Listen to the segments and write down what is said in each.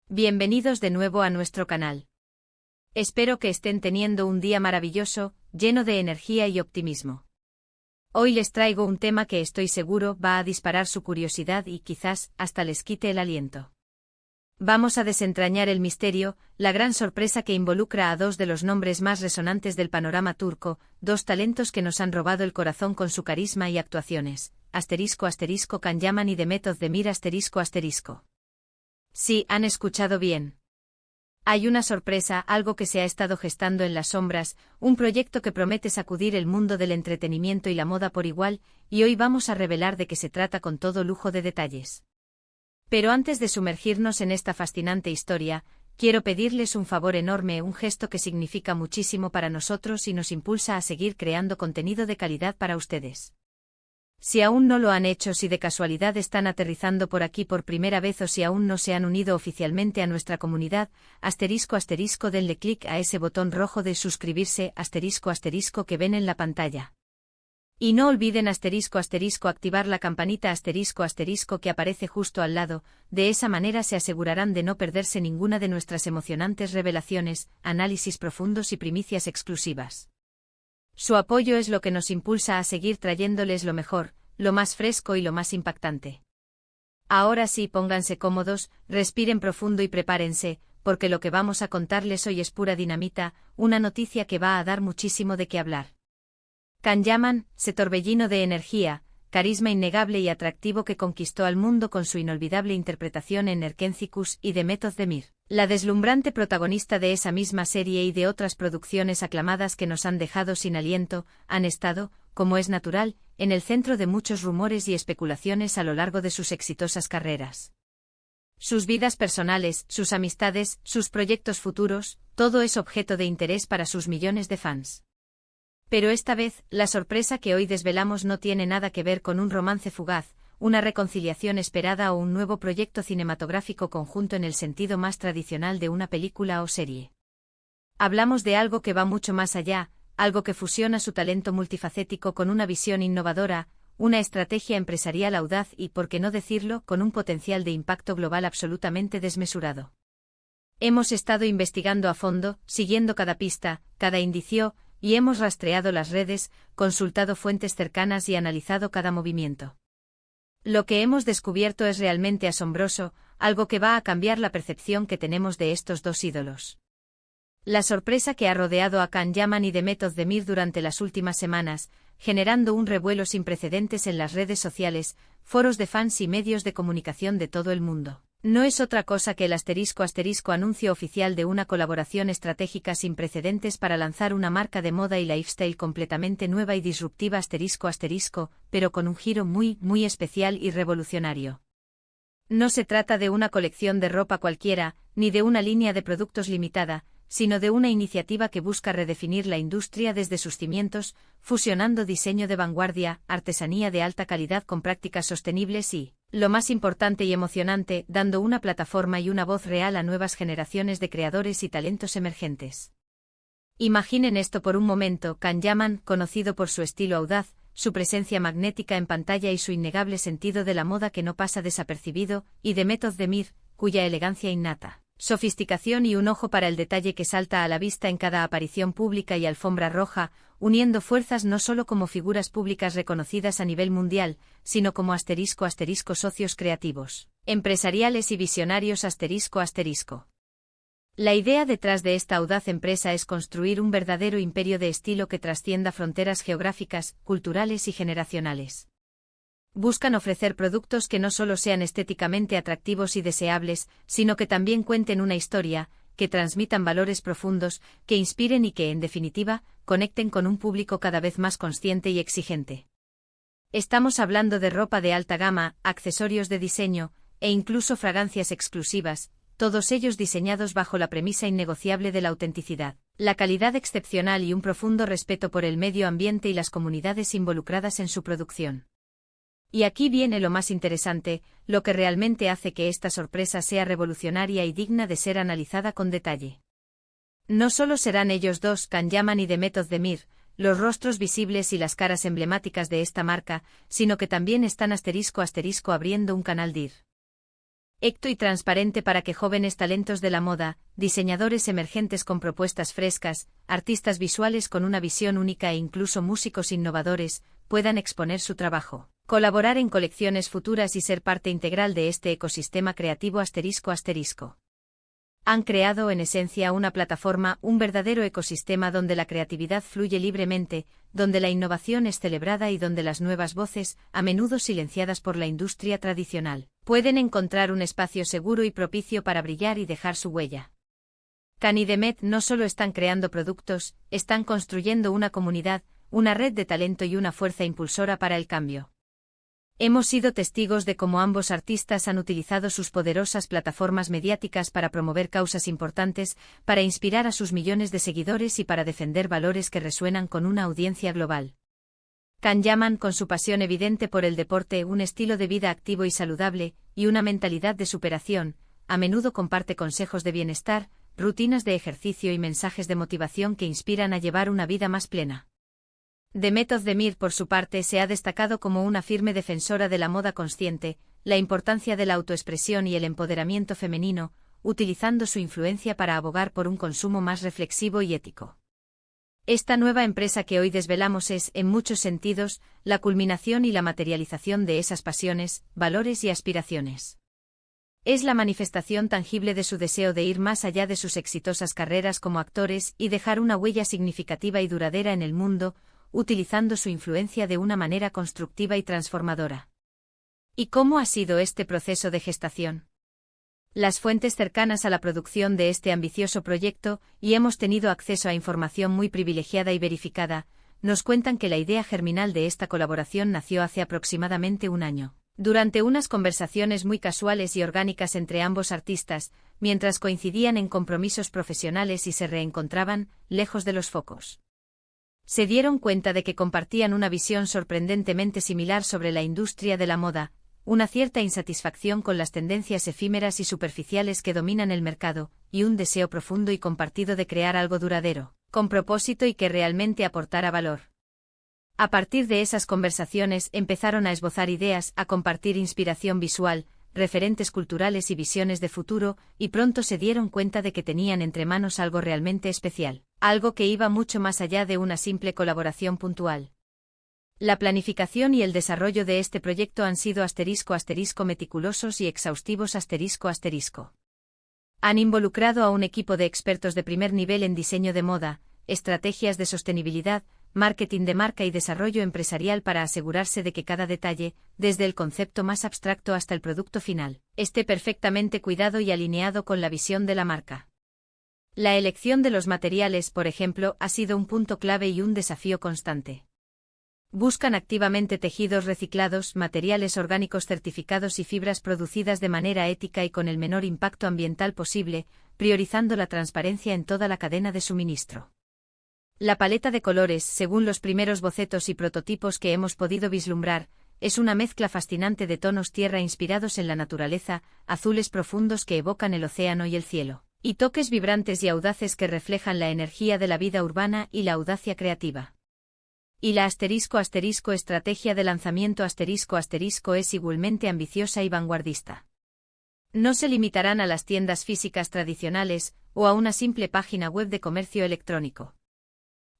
Bienvenidos de nuevo a nuestro canal. Espero que estén teniendo un día maravilloso, lleno de energía y optimismo. Hoy les traigo un tema que estoy seguro va a disparar su curiosidad y quizás hasta les quite el aliento. Vamos a desentrañar el misterio, la gran sorpresa que involucra a dos de los nombres más resonantes del panorama turco, dos talentos que nos han robado el corazón con su carisma y actuaciones, *** Can Yaman y Demet Özdemir ***. Sí, han escuchado bien. Hay una sorpresa, algo que se ha estado gestando en las sombras, un proyecto que promete sacudir el mundo del entretenimiento y la moda por igual, y hoy vamos a revelar de qué se trata con todo lujo de detalles. Pero antes de sumergirnos en esta fascinante historia, quiero pedirles un favor enorme, un gesto que significa muchísimo para nosotros y nos impulsa a seguir creando contenido de calidad para ustedes. Si aún no lo han hecho, si de casualidad están aterrizando por aquí por primera vez o si aún no se han unido oficialmente a nuestra comunidad, ***, denle clic a ese botón rojo de suscribirse, *** que ven en la pantalla. Y no olviden *** activar la campanita *** que aparece justo al lado, de esa manera se asegurarán de no perderse ninguna de nuestras emocionantes revelaciones, análisis profundos y primicias exclusivas. Su apoyo es lo que nos impulsa a seguir trayéndoles lo mejor, lo más fresco y lo más impactante. Ahora sí, pónganse cómodos, respiren profundo y prepárense, porque lo que vamos a contarles hoy es pura dinamita, una noticia que va a dar muchísimo de qué hablar. Can Yaman, ese torbellino de energía, carisma innegable y atractivo que conquistó al mundo con su inolvidable interpretación en Erkencikus y Demet Özdemir, la deslumbrante protagonista de esa misma serie y de otras producciones aclamadas que nos han dejado sin aliento, han estado, como es natural, en el centro de muchos rumores y especulaciones a lo largo de sus exitosas carreras. Sus vidas personales, sus amistades, sus proyectos futuros, todo es objeto de interés para sus millones de fans. Pero esta vez, la sorpresa que hoy desvelamos no tiene nada que ver con un romance fugaz, una reconciliación esperada o un nuevo proyecto cinematográfico conjunto en el sentido más tradicional de una película o serie. Hablamos de algo que va mucho más allá, algo que fusiona su talento multifacético con una visión innovadora, una estrategia empresarial audaz y, por qué no decirlo, con un potencial de impacto global absolutamente desmesurado. Hemos estado investigando a fondo, siguiendo cada pista, cada indicio, y hemos rastreado las redes, consultado fuentes cercanas y analizado cada movimiento. Lo que hemos descubierto es realmente asombroso, algo que va a cambiar la percepción que tenemos de estos dos ídolos. La sorpresa que ha rodeado a Can Yaman y Demet Özdemir durante las últimas semanas, generando un revuelo sin precedentes en las redes sociales, foros de fans y medios de comunicación de todo el mundo. No es otra cosa que el *** anuncio oficial de una colaboración estratégica sin precedentes para lanzar una marca de moda y lifestyle completamente nueva y disruptiva ***, pero con un giro muy especial y revolucionario. No se trata de una colección de ropa cualquiera, ni de una línea de productos limitada, sino de una iniciativa que busca redefinir la industria desde sus cimientos, fusionando diseño de vanguardia, artesanía de alta calidad con prácticas sostenibles y, lo más importante y emocionante, dando una plataforma y una voz real a nuevas generaciones de creadores y talentos emergentes. Imaginen esto por un momento: Can Yaman, conocido por su estilo audaz, su presencia magnética en pantalla y su innegable sentido de la moda que no pasa desapercibido, y Demet Özdemir, cuya elegancia innata, sofisticación y un ojo para el detalle que salta a la vista en cada aparición pública y alfombra roja, uniendo fuerzas no solo como figuras públicas reconocidas a nivel mundial, sino como *** socios creativos, empresariales y visionarios ***. La idea detrás de esta audaz empresa es construir un verdadero imperio de estilo que trascienda fronteras geográficas, culturales y generacionales. Buscan ofrecer productos que no solo sean estéticamente atractivos y deseables, sino que también cuenten una historia, que transmitan valores profundos, que inspiren y que, en definitiva, conecten con un público cada vez más consciente y exigente. Estamos hablando de ropa de alta gama, accesorios de diseño, e incluso fragancias exclusivas, todos ellos diseñados bajo la premisa innegociable de la autenticidad, la calidad excepcional y un profundo respeto por el medio ambiente y las comunidades involucradas en su producción. Y aquí viene lo más interesante, lo que realmente hace que esta sorpresa sea revolucionaria y digna de ser analizada con detalle. No solo serán ellos dos, Can Yaman y Demet Özdemir, los rostros visibles y las caras emblemáticas de esta marca, sino que también están *** abriendo un canal DIR. Directo y transparente para que jóvenes talentos de la moda, diseñadores emergentes con propuestas frescas, artistas visuales con una visión única e incluso músicos innovadores, puedan exponer su trabajo, colaborar en colecciones futuras y ser parte integral de este ecosistema creativo ***. Han creado en esencia una plataforma, un verdadero ecosistema donde la creatividad fluye libremente, donde la innovación es celebrada y donde las nuevas voces, a menudo silenciadas por la industria tradicional, pueden encontrar un espacio seguro y propicio para brillar y dejar su huella. Can y Demet no solo están creando productos, están construyendo una comunidad, una red de talento y una fuerza impulsora para el cambio. Hemos sido testigos de cómo ambos artistas han utilizado sus poderosas plataformas mediáticas para promover causas importantes, para inspirar a sus millones de seguidores y para defender valores que resuenan con una audiencia global. Can llaman con su pasión evidente por el deporte, un estilo de vida activo y saludable, y una mentalidad de superación, a menudo comparte consejos de bienestar, rutinas de ejercicio y mensajes de motivación que inspiran a llevar una vida más plena. Demet Özdemir, por su parte, se ha destacado como una firme defensora de la moda consciente, la importancia de la autoexpresión y el empoderamiento femenino, utilizando su influencia para abogar por un consumo más reflexivo y ético. Esta nueva empresa que hoy desvelamos es, en muchos sentidos, la culminación y la materialización de esas pasiones, valores y aspiraciones. Es la manifestación tangible de su deseo de ir más allá de sus exitosas carreras como actores y dejar una huella significativa y duradera en el mundo, utilizando su influencia de una manera constructiva y transformadora. ¿Y cómo ha sido este proceso de gestación? Las fuentes cercanas a la producción de este ambicioso proyecto, y hemos tenido acceso a información muy privilegiada y verificada, nos cuentan que la idea germinal de esta colaboración nació hace aproximadamente un año, durante unas conversaciones muy casuales y orgánicas entre ambos artistas, mientras coincidían en compromisos profesionales y se reencontraban, lejos de los focos. Se dieron cuenta de que compartían una visión sorprendentemente similar sobre la industria de la moda, una cierta insatisfacción con las tendencias efímeras y superficiales que dominan el mercado, y un deseo profundo y compartido de crear algo duradero, con propósito y que realmente aportara valor. A partir de esas conversaciones empezaron a esbozar ideas, a compartir inspiración visual, referentes culturales y visiones de futuro, y pronto se dieron cuenta de que tenían entre manos algo realmente especial, algo que iba mucho más allá de una simple colaboración puntual. La planificación y el desarrollo de este proyecto han sido *** meticulosos y exhaustivos ***. Han involucrado a un equipo de expertos de primer nivel en diseño de moda, estrategias de sostenibilidad, marketing de marca y desarrollo empresarial para asegurarse de que cada detalle, desde el concepto más abstracto hasta el producto final, esté perfectamente cuidado y alineado con la visión de la marca. La elección de los materiales, por ejemplo, ha sido un punto clave y un desafío constante. Buscan activamente tejidos reciclados, materiales orgánicos certificados y fibras producidas de manera ética y con el menor impacto ambiental posible, priorizando la transparencia en toda la cadena de suministro. La paleta de colores, según los primeros bocetos y prototipos que hemos podido vislumbrar, es una mezcla fascinante de tonos tierra inspirados en la naturaleza, azules profundos que evocan el océano y el cielo, y toques vibrantes y audaces que reflejan la energía de la vida urbana y la audacia creativa. Y la *** estrategia de lanzamiento *** es igualmente ambiciosa y vanguardista. No se limitarán a las tiendas físicas tradicionales, o a una simple página web de comercio electrónico.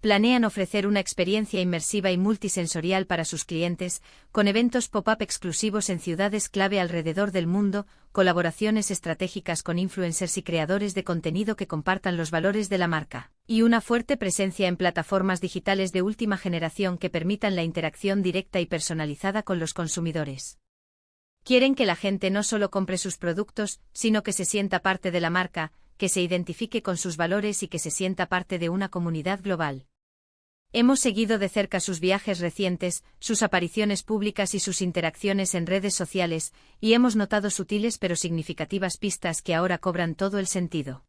Planean ofrecer una experiencia inmersiva y multisensorial para sus clientes, con eventos pop-up exclusivos en ciudades clave alrededor del mundo, colaboraciones estratégicas con influencers y creadores de contenido que compartan los valores de la marca, y una fuerte presencia en plataformas digitales de última generación que permitan la interacción directa y personalizada con los consumidores. Quieren que la gente no solo compre sus productos, sino que se sienta parte de la marca, que se identifique con sus valores y que se sienta parte de una comunidad global. Hemos seguido de cerca sus viajes recientes, sus apariciones públicas y sus interacciones en redes sociales, y hemos notado sutiles pero significativas pistas que ahora cobran todo el sentido.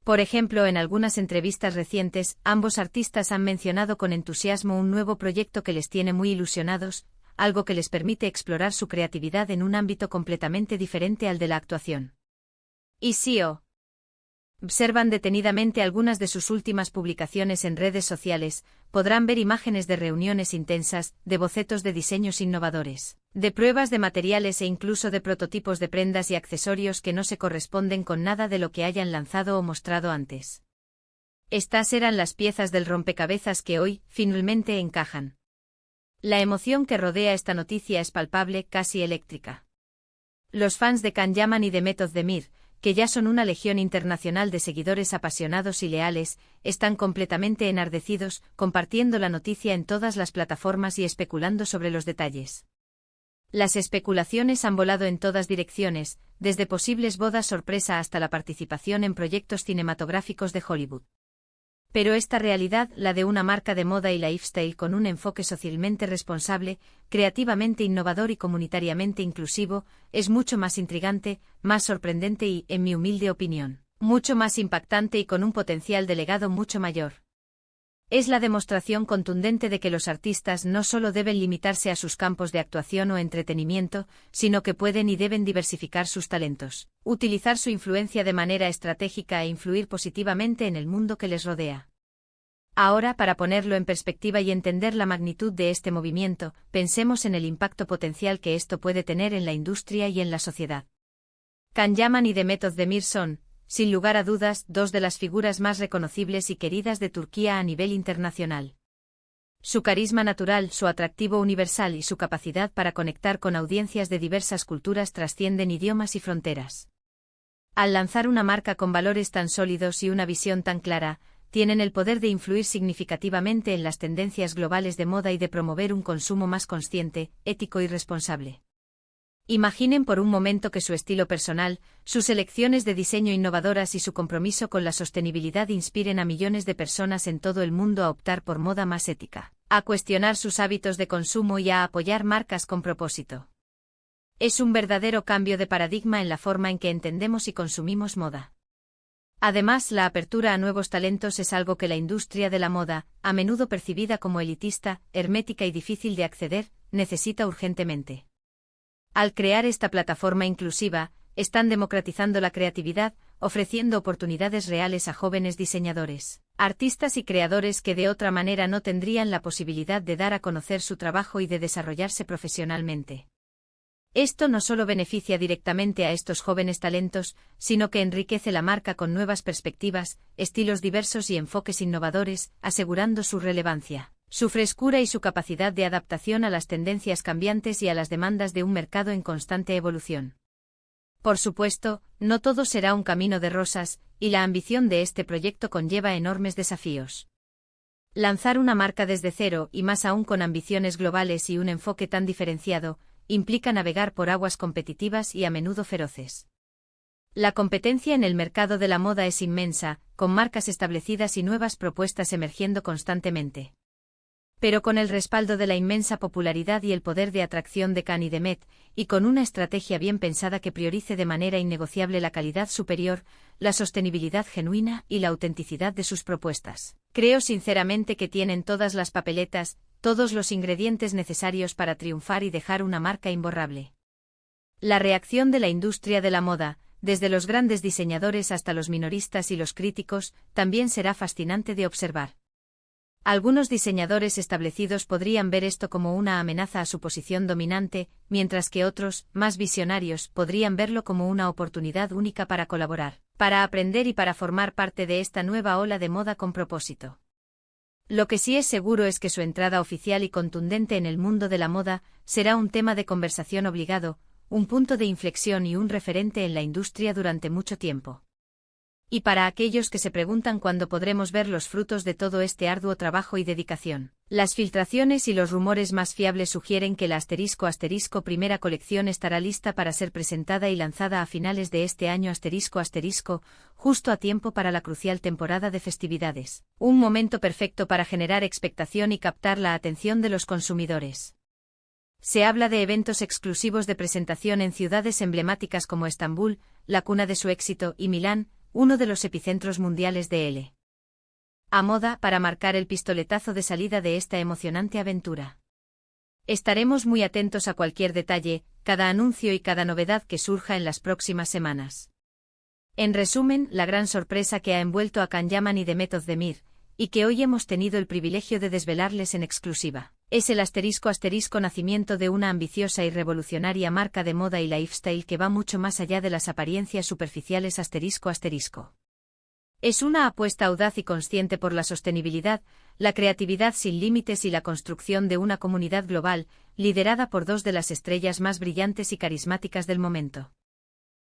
Por ejemplo, en algunas entrevistas recientes, ambos artistas han mencionado con entusiasmo un nuevo proyecto que les tiene muy ilusionados, algo que les permite explorar su creatividad en un ámbito completamente diferente al de la actuación. Y sí, Observan detenidamente algunas de sus últimas publicaciones en redes sociales, podrán ver imágenes de reuniones intensas, de bocetos de diseños innovadores, de pruebas de materiales e incluso de prototipos de prendas y accesorios que no se corresponden con nada de lo que hayan lanzado o mostrado antes. Estas eran las piezas del rompecabezas que hoy, finalmente, encajan. La emoción que rodea esta noticia es palpable, casi eléctrica. Los fans de Can Yaman y de Method Demir, que ya son una legión internacional de seguidores apasionados y leales, están completamente enardecidos, compartiendo la noticia en todas las plataformas y especulando sobre los detalles. Las especulaciones han volado en todas direcciones, desde posibles bodas sorpresa hasta la participación en proyectos cinematográficos de Hollywood. Pero esta realidad, la de una marca de moda y lifestyle con un enfoque socialmente responsable, creativamente innovador y comunitariamente inclusivo, es mucho más intrigante, más sorprendente y, en mi humilde opinión, mucho más impactante y con un potencial de legado mucho mayor. Es la demostración contundente de que los artistas no solo deben limitarse a sus campos de actuación o entretenimiento, sino que pueden y deben diversificar sus talentos, utilizar su influencia de manera estratégica e influir positivamente en el mundo que les rodea. Ahora, para ponerlo en perspectiva y entender la magnitud de este movimiento, pensemos en el impacto potencial que esto puede tener en la industria y en la sociedad. Can Yaman y The Method Demir son, sin lugar a dudas, dos de las figuras más reconocibles y queridas de Turquía a nivel internacional. Su carisma natural, su atractivo universal y su capacidad para conectar con audiencias de diversas culturas trascienden idiomas y fronteras. Al lanzar una marca con valores tan sólidos y una visión tan clara, tienen el poder de influir significativamente en las tendencias globales de moda y de promover un consumo más consciente, ético y responsable. Imaginen por un momento que su estilo personal, sus elecciones de diseño innovadoras y su compromiso con la sostenibilidad inspiren a millones de personas en todo el mundo a optar por moda más ética, a cuestionar sus hábitos de consumo y a apoyar marcas con propósito. Es un verdadero cambio de paradigma en la forma en que entendemos y consumimos moda. Además, la apertura a nuevos talentos es algo que la industria de la moda, a menudo percibida como elitista, hermética y difícil de acceder, necesita urgentemente. Al crear esta plataforma inclusiva, están democratizando la creatividad, ofreciendo oportunidades reales a jóvenes diseñadores, artistas y creadores que de otra manera no tendrían la posibilidad de dar a conocer su trabajo y de desarrollarse profesionalmente. Esto no solo beneficia directamente a estos jóvenes talentos, sino que enriquece la marca con nuevas perspectivas, estilos diversos y enfoques innovadores, asegurando su relevancia, su frescura y su capacidad de adaptación a las tendencias cambiantes y a las demandas de un mercado en constante evolución. Por supuesto, no todo será un camino de rosas, y la ambición de este proyecto conlleva enormes desafíos. Lanzar una marca desde cero, y más aún con ambiciones globales y un enfoque tan diferenciado, implica navegar por aguas competitivas y a menudo feroces. La competencia en el mercado de la moda es inmensa, con marcas establecidas y nuevas propuestas emergiendo constantemente. Pero con el respaldo de la inmensa popularidad y el poder de atracción de Can y de Met, y con una estrategia bien pensada que priorice de manera innegociable la calidad superior, la sostenibilidad genuina y la autenticidad de sus propuestas, creo sinceramente que tienen todas las papeletas, todos los ingredientes necesarios para triunfar y dejar una marca imborrable. La reacción de la industria de la moda, desde los grandes diseñadores hasta los minoristas y los críticos, también será fascinante de observar. Algunos diseñadores establecidos podrían ver esto como una amenaza a su posición dominante, mientras que otros, más visionarios, podrían verlo como una oportunidad única para colaborar, para aprender y para formar parte de esta nueva ola de moda con propósito. Lo que sí es seguro es que su entrada oficial y contundente en el mundo de la moda será un tema de conversación obligado, un punto de inflexión y un referente en la industria durante mucho tiempo. Y para aquellos que se preguntan cuándo podremos ver los frutos de todo este arduo trabajo y dedicación, las filtraciones y los rumores más fiables sugieren que la *** primera colección estará lista para ser presentada y lanzada a finales de este año ***, justo a tiempo para la crucial temporada de festividades, un momento perfecto para generar expectación y captar la atención de los consumidores. Se habla de eventos exclusivos de presentación en ciudades emblemáticas como Estambul, la cuna de su éxito, y Milán, uno de los epicentros mundiales de la moda, para marcar el pistoletazo de salida de esta emocionante aventura. Estaremos muy atentos a cualquier detalle, cada anuncio y cada novedad que surja en las próximas semanas. En resumen, la gran sorpresa que ha envuelto a Can Yaman y Demet Özdemir, y que hoy hemos tenido el privilegio de desvelarles en exclusiva, es el *** nacimiento de una ambiciosa y revolucionaria marca de moda y lifestyle que va mucho más allá de las apariencias superficiales ***. Es una apuesta audaz y consciente por la sostenibilidad, la creatividad sin límites y la construcción de una comunidad global, liderada por dos de las estrellas más brillantes y carismáticas del momento.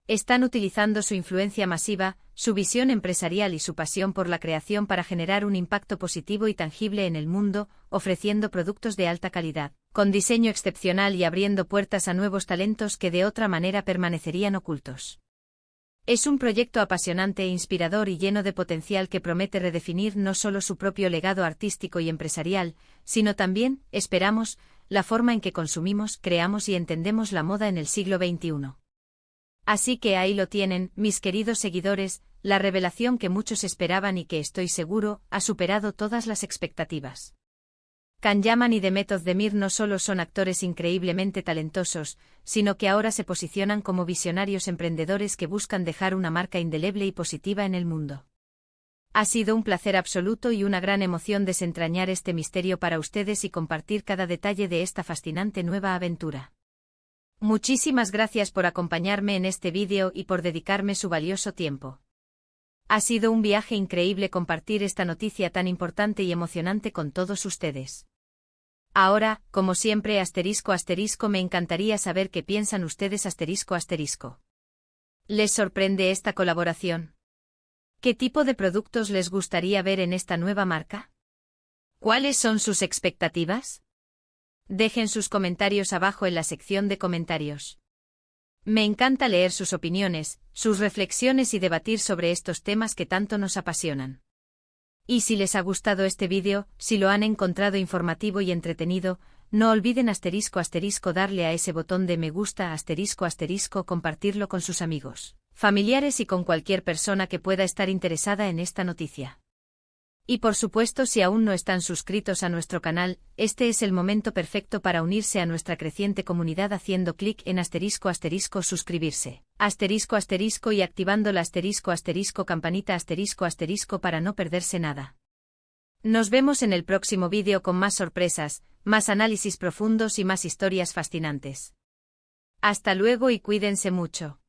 Están utilizando su influencia masiva, su visión empresarial y su pasión por la creación para generar un impacto positivo y tangible en el mundo, ofreciendo productos de alta calidad, con diseño excepcional y abriendo puertas a nuevos talentos que de otra manera permanecerían ocultos. Es un proyecto apasionante e inspirador y lleno de potencial que promete redefinir no solo su propio legado artístico y empresarial, sino también, esperamos, la forma en que consumimos, creamos y entendemos la moda en el siglo XXI. Así que ahí lo tienen, mis queridos seguidores, la revelación que muchos esperaban y que estoy seguro, ha superado todas las expectativas. Can Yaman y Demet Özdemir no solo son actores increíblemente talentosos, sino que ahora se posicionan como visionarios emprendedores que buscan dejar una marca indeleble y positiva en el mundo. Ha sido un placer absoluto y una gran emoción desentrañar este misterio para ustedes y compartir cada detalle de esta fascinante nueva aventura. Muchísimas gracias por acompañarme en este vídeo y por dedicarme su valioso tiempo. Ha sido un viaje increíble compartir esta noticia tan importante y emocionante con todos ustedes. Ahora, como siempre ***, me encantaría saber qué piensan ustedes ***. ¿Les sorprende esta colaboración? ¿Qué tipo de productos les gustaría ver en esta nueva marca? ¿Cuáles son sus expectativas? Dejen sus comentarios abajo en la sección de comentarios. Me encanta leer sus opiniones, sus reflexiones y debatir sobre estos temas que tanto nos apasionan. Y si les ha gustado este vídeo, si lo han encontrado informativo y entretenido, no olviden *** darle a ese botón de me gusta *** compartirlo con sus amigos, familiares y con cualquier persona que pueda estar interesada en esta noticia. Y por supuesto, si aún no están suscritos a nuestro canal, este es el momento perfecto para unirse a nuestra creciente comunidad haciendo clic en *** suscribirse, *** y activando la *** campanita *** para no perderse nada. Nos vemos en el próximo vídeo con más sorpresas, más análisis profundos y más historias fascinantes. Hasta luego y cuídense mucho.